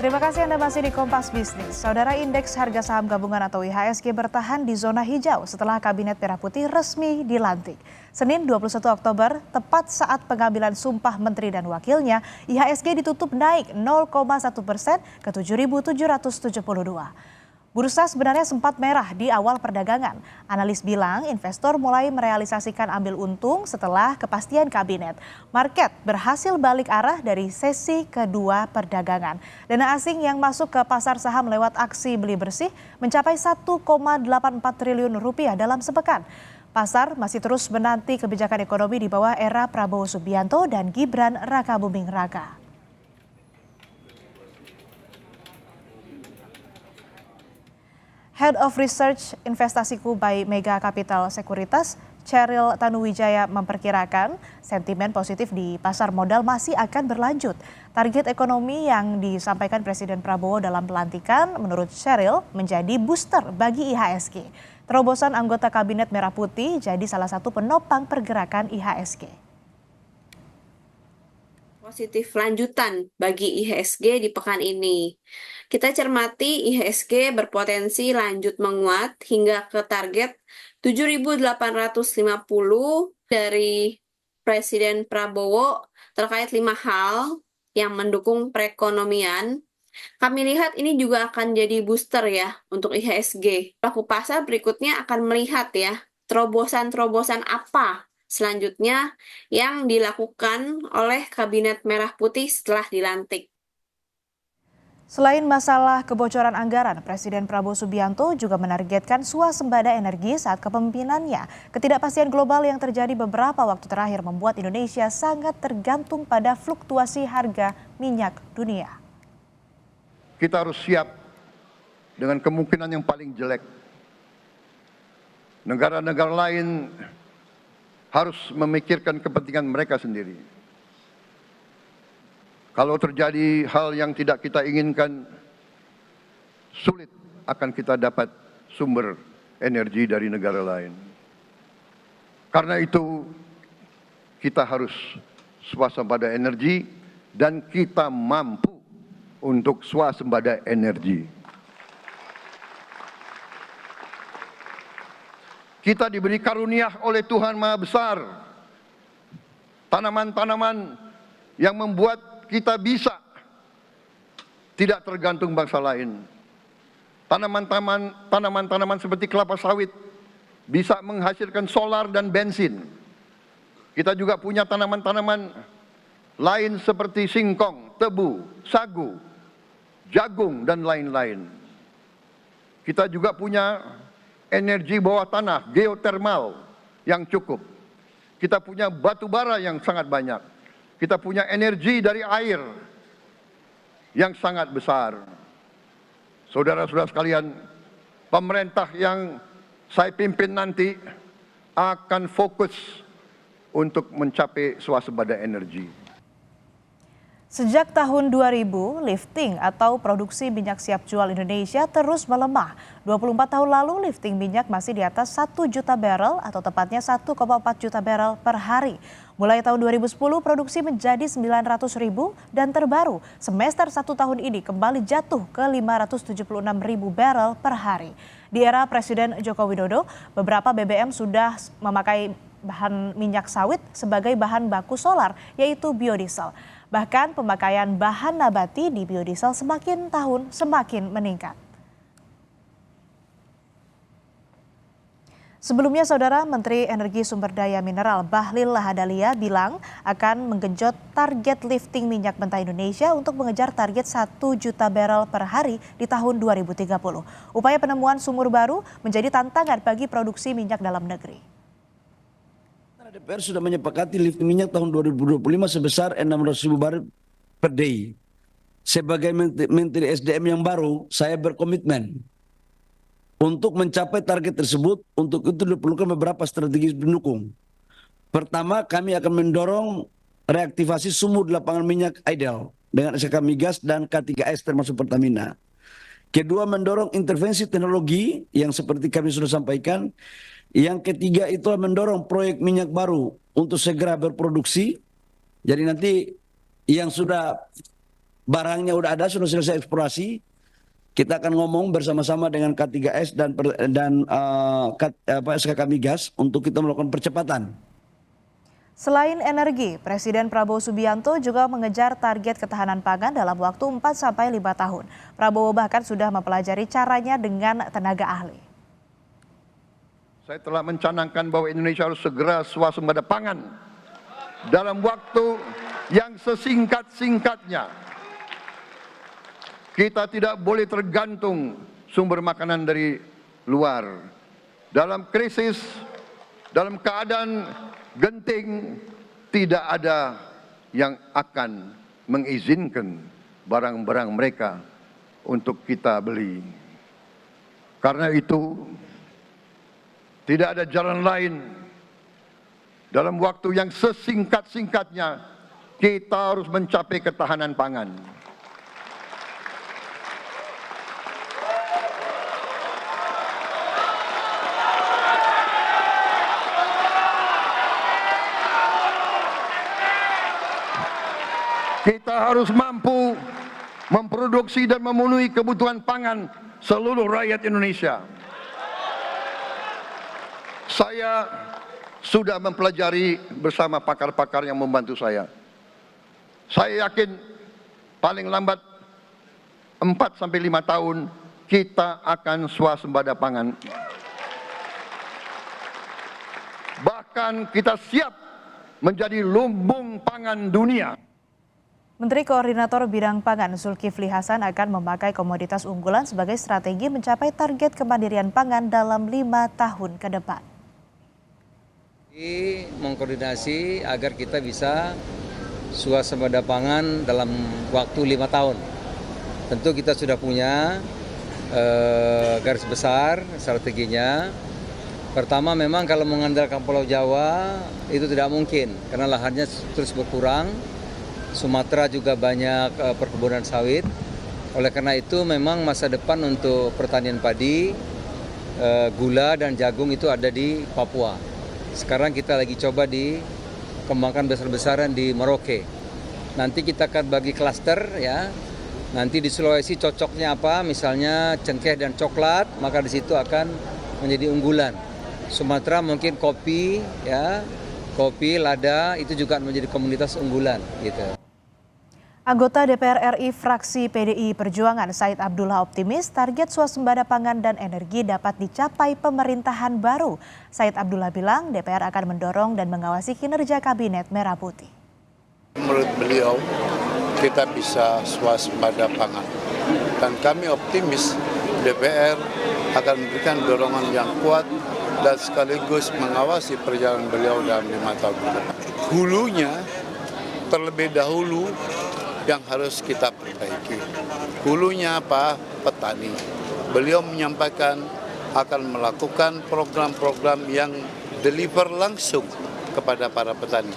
Terima kasih Anda masih di Kompas Bisnis. Saudara, indeks harga saham gabungan atau IHSG bertahan di zona hijau setelah Kabinet Merah Putih resmi dilantik. Senin 21 Oktober, tepat saat pengambilan sumpah menteri dan wakilnya, IHSG ditutup naik 0,1% ke 7.772. Bursa sebenarnya sempat merah di awal perdagangan. Analis bilang investor mulai merealisasikan ambil untung setelah kepastian kabinet. Market berhasil balik arah dari sesi kedua perdagangan. Dana asing yang masuk ke pasar saham lewat aksi beli bersih mencapai 1,84 triliun rupiah dalam sepekan. Pasar masih terus menanti kebijakan ekonomi di bawah era Prabowo Subianto dan Gibran Rakabuming Raka. Head of Research Investasiku by Mega Capital Sekuritas, Cheryl Tanuwijaya memperkirakan sentimen positif di pasar modal masih akan berlanjut. Target ekonomi yang disampaikan Presiden Prabowo dalam pelantikan menurut Cheryl menjadi booster bagi IHSG. Terobosan anggota Kabinet Merah Putih jadi salah satu penopang pergerakan IHSG. Positif lanjutan bagi IHSG di pekan ini. Kita cermati IHSG berpotensi lanjut menguat hingga ke target 7.850 dari Presiden Prabowo terkait 5 hal yang mendukung perekonomian. Kami lihat ini juga akan jadi booster ya untuk IHSG. Pelaku pasar berikutnya akan melihat ya terobosan-terobosan apa selanjutnya yang dilakukan oleh Kabinet Merah Putih setelah dilantik. Selain masalah kebocoran anggaran, Presiden Prabowo Subianto juga menargetkan swasembada energi saat kepemimpinannya. Ketidakpastian global yang terjadi beberapa waktu terakhir membuat Indonesia sangat tergantung pada fluktuasi harga minyak dunia. Kita harus siap dengan kemungkinan yang paling jelek. Negara-negara lain harus memikirkan kepentingan mereka sendiri. Kalau terjadi hal yang tidak kita inginkan, sulit akan kita dapat sumber energi dari negara lain. Karena itu, kita harus swasembada energi dan kita mampu untuk swasembada energi. Kita diberi karunia oleh Tuhan Maha Besar. Tanaman-tanaman yang membuat kita bisa tidak tergantung bangsa lain. Tanaman-tanaman seperti kelapa sawit bisa menghasilkan solar dan bensin. Kita juga punya tanaman-tanaman lain seperti singkong, tebu, sagu, jagung, dan lain-lain. Kita juga punya energi bawah tanah, geotermal yang cukup. Kita punya batu bara yang sangat banyak. Kita punya energi dari air yang sangat besar. Saudara-saudara sekalian, pemerintah yang saya pimpin nanti akan fokus untuk mencapai swasembada energi. Sejak tahun 2000, lifting atau produksi minyak siap jual Indonesia terus melemah. 24 tahun lalu lifting minyak masih di atas 1 juta barel atau tepatnya 1,4 juta barel per hari. Mulai tahun 2010 produksi menjadi 900 ribu dan terbaru semester 1 tahun ini kembali jatuh ke 576 ribu barel per hari. Di era Presiden Joko Widodo, beberapa BBM sudah memakai bahan minyak sawit sebagai bahan baku solar, yaitu biodiesel. Bahkan pemakaian bahan nabati di biodiesel semakin tahun semakin meningkat. Sebelumnya, Saudara Menteri Energi Sumber Daya Mineral Bahlil Lahadalia bilang akan menggenjot target lifting minyak mentah Indonesia untuk mengejar target 1 juta barel per hari di tahun 2030. Upaya penemuan sumur baru menjadi tantangan bagi produksi minyak dalam negeri. DPR sudah menyepakati lifting minyak tahun 2025 sebesar 600.000 barel per day. Sebagai Menteri SDM yang baru, saya berkomitmen untuk mencapai target tersebut. Untuk itu diperlukan beberapa strategi pendukung. Pertama, kami akan mendorong reaktivasi sumur di lapangan minyak idle dengan SK Migas dan K3S termasuk Pertamina. Kedua, mendorong intervensi teknologi yang seperti kami sudah sampaikan. Yang ketiga itu mendorong proyek minyak baru untuk segera berproduksi. Jadi nanti yang sudah barangnya udah ada, sudah selesai eksplorasi. Kita akan ngomong bersama-sama dengan K3S dan SKK Migas untuk kita melakukan percepatan. Selain energi, Presiden Prabowo Subianto juga mengejar target ketahanan pangan dalam waktu 4-5 tahun. Prabowo bahkan sudah mempelajari caranya dengan tenaga ahli. Saya telah mencanangkan bahwa Indonesia harus segera swasembada pangan dalam waktu yang sesingkat-singkatnya. Kita tidak boleh tergantung sumber makanan dari luar. Dalam krisis, dalam keadaan genting, tidak ada yang akan mengizinkan barang-barang mereka untuk kita beli. Karena itu, tidak ada jalan lain. Dalam waktu yang sesingkat-singkatnya, kita harus mencapai ketahanan pangan. Kita harus mampu memproduksi dan memenuhi kebutuhan pangan seluruh rakyat Indonesia. Saya sudah mempelajari bersama pakar-pakar yang membantu saya. Saya yakin paling lambat 4-5 tahun kita akan swasembada pangan. Bahkan kita siap menjadi lumbung pangan dunia. Menteri Koordinator Bidang Pangan Zulkifli Hasan akan memakai komoditas unggulan sebagai strategi mencapai target kemandirian pangan dalam 5 tahun ke depan. Mengkoordinasi agar kita bisa swasembada pangan dalam waktu 5 tahun. Tentu kita sudah punya garis besar strateginya. Pertama, memang kalau mengandalkan Pulau Jawa itu tidak mungkin karena lahannya terus berkurang. Sumatera juga banyak perkebunan sawit. Oleh karena itu memang masa depan untuk pertanian padi, gula dan jagung itu ada di Papua. Sekarang kita lagi coba dikembangkan besar-besaran di Merauke. Nanti kita akan bagi klaster ya. Nanti di Sulawesi cocoknya apa? Misalnya cengkeh dan coklat, maka di situ akan menjadi unggulan. Sumatera mungkin kopi ya. Kopi, lada itu juga menjadi komunitas unggulan gitu. Anggota DPR RI fraksi PDI Perjuangan Said Abdullah optimis target swasembada pangan dan energi dapat dicapai pemerintahan baru. Said Abdullah bilang DPR akan mendorong dan mengawasi kinerja Kabinet Merah Putih. Menurut beliau, kita bisa swasembada pangan. Dan kami optimis DPR akan memberikan dorongan yang kuat dan sekaligus mengawasi perjalanan beliau dalam 5 tahun ke depan. Hulunya terlebih dahulu yang harus kita perbaiki. Hulunya apa? Petani. Beliau menyampaikan akan melakukan program-program yang deliver langsung kepada para petani.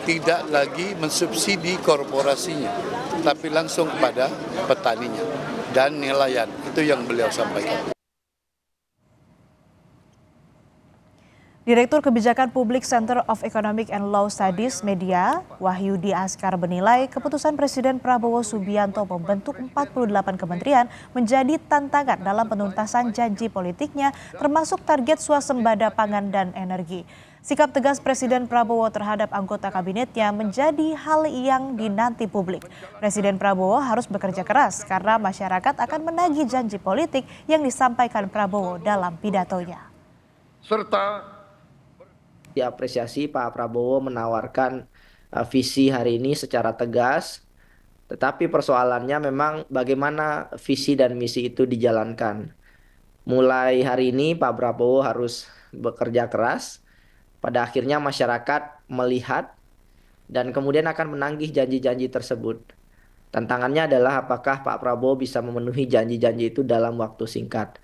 Tidak lagi mensubsidi korporasinya, tapi langsung kepada petaninya dan nelayan. Itu yang beliau sampaikan. Direktur Kebijakan Publik Center of Economic and Law Studies Media, Wahyudi Askar menilai keputusan Presiden Prabowo Subianto membentuk 48 kementerian menjadi tantangan dalam penuntasan janji politiknya termasuk target swasembada pangan dan energi. Sikap tegas Presiden Prabowo terhadap anggota kabinetnya menjadi hal yang dinanti publik. Presiden Prabowo harus bekerja keras karena masyarakat akan menagih janji politik yang disampaikan Prabowo dalam pidatonya. Serta diapresiasi Pak Prabowo menawarkan visi hari ini secara tegas, tetapi persoalannya memang bagaimana visi dan misi itu dijalankan. Mulai hari ini Pak Prabowo harus bekerja keras, pada akhirnya masyarakat melihat dan kemudian akan menagih janji-janji tersebut. Tantangannya adalah apakah Pak Prabowo bisa memenuhi janji-janji itu dalam waktu singkat.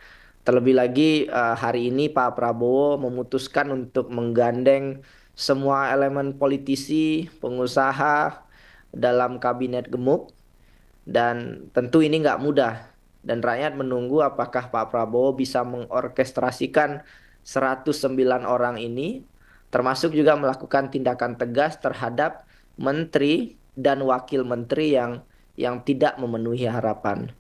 Terlebih lagi hari ini Pak Prabowo memutuskan untuk menggandeng semua elemen politisi, pengusaha dalam kabinet gemuk. Dan tentu ini nggak mudah. Dan rakyat menunggu apakah Pak Prabowo bisa mengorkestrasikan 109 orang ini. Termasuk juga melakukan tindakan tegas terhadap menteri dan wakil menteri yang yang tidak memenuhi harapan.